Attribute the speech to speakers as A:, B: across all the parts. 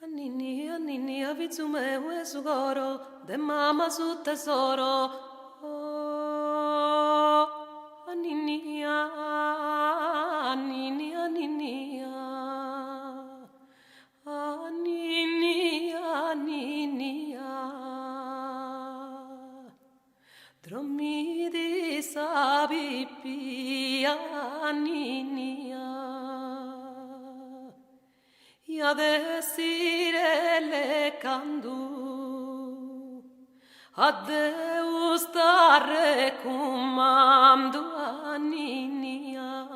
A: Annini, annini, avizume, uesugoro, de mama su tesoro. Oh, annini, annini, annini, annini, annini, Dromidi sabipi, annini, Ia desire le candu a Deus stare comando anninia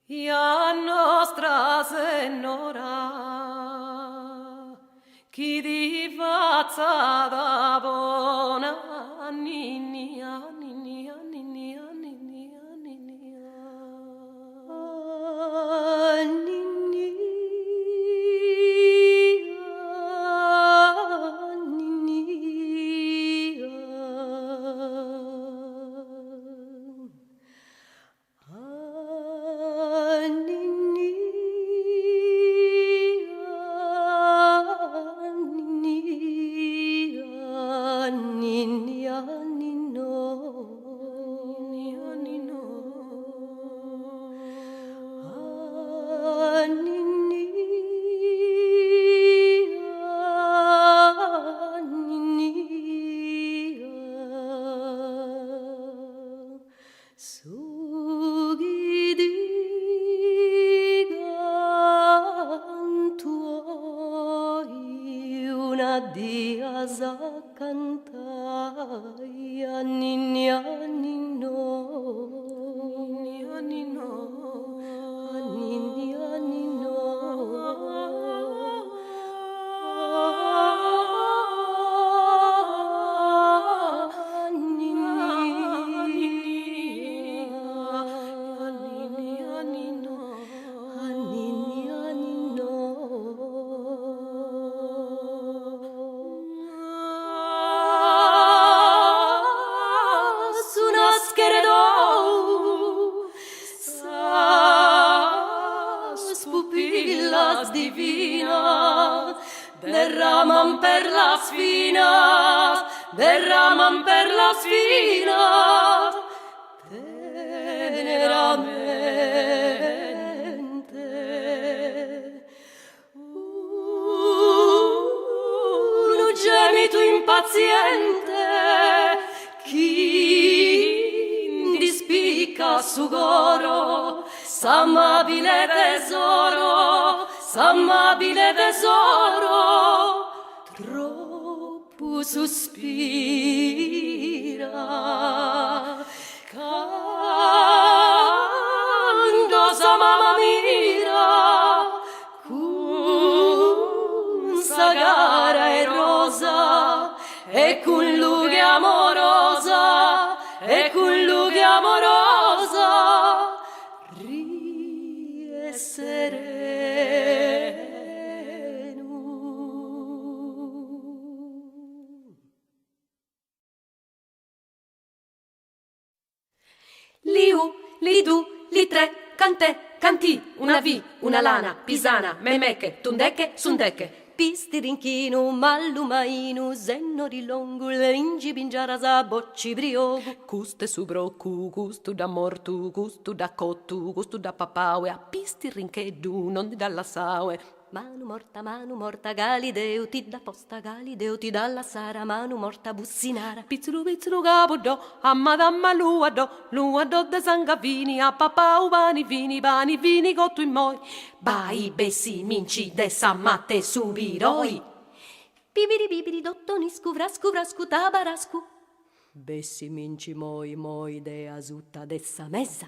A: Ia nostra senora chi di faccia da bona anninia anninia anninia anninia anninia derraman per la sfina, derraman per la sfina, teneramente. Un gemito impaziente, chi dispicca su goro, s'amabile tesoro, s'amabile tesoro, troppo sospira, quando sa mamma mira, con sa gara e rosa, e con lui amorosa, e con lui amorosa, riessereno. Liu, lidu, litre, cante, canti, una vi, una lana, pisana, memeche, tundeche, sundeche. Pistirinchinu, mallumainu, zenno rilongu, leringi bingiarasa, bocci briogu. Custe su broccu, gustu da mortu, gustu da cottu, gustu da papaue, a pistirinchedu, non di dalla saue. Manu morta, Galideo, ti da posta Galideo, ti dalla sara, manu morta bussinara. Pizzuru gabudo, a madamma luado de sangavini, a papau bani vini, gottu in moi. Bai, bessi, minci, de sammate subiroi. Bibiri, dottoni, vrascu, tabarascu. Bessi, minci, moi, de azutta, dessa mezza.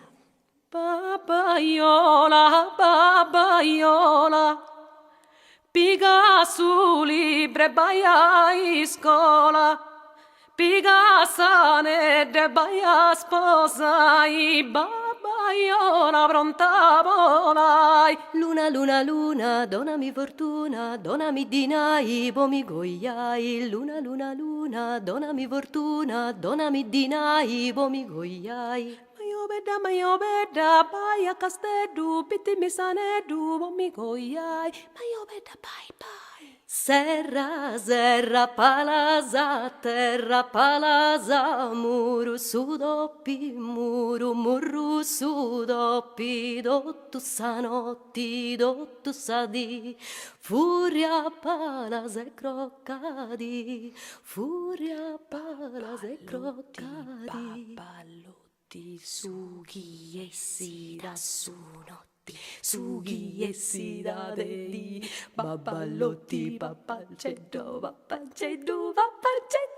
A: Babaiola. Piga su libre baia scola, piga sane de baia sposai, babaiola pronta volai. Luna, donami fortuna, donami dinai, bomi goiai. Luna, donami fortuna, donami dinai, bomi goiai. maio beda, baia castedu, biti mi sanedu, amigo yai, maio beda, bye bye. Serra, serra, palasa, terra, palasa, muru sudoppi, murru sudoppi, dottu sanotti, dottu sadi, furia, palasa e croccadi, furia, palasa e croccadi. Babballotti, sughi, essi da su notti, sughi, essi da dedi, babballotti, pappalceddo, pappalceddo, pappalceddo.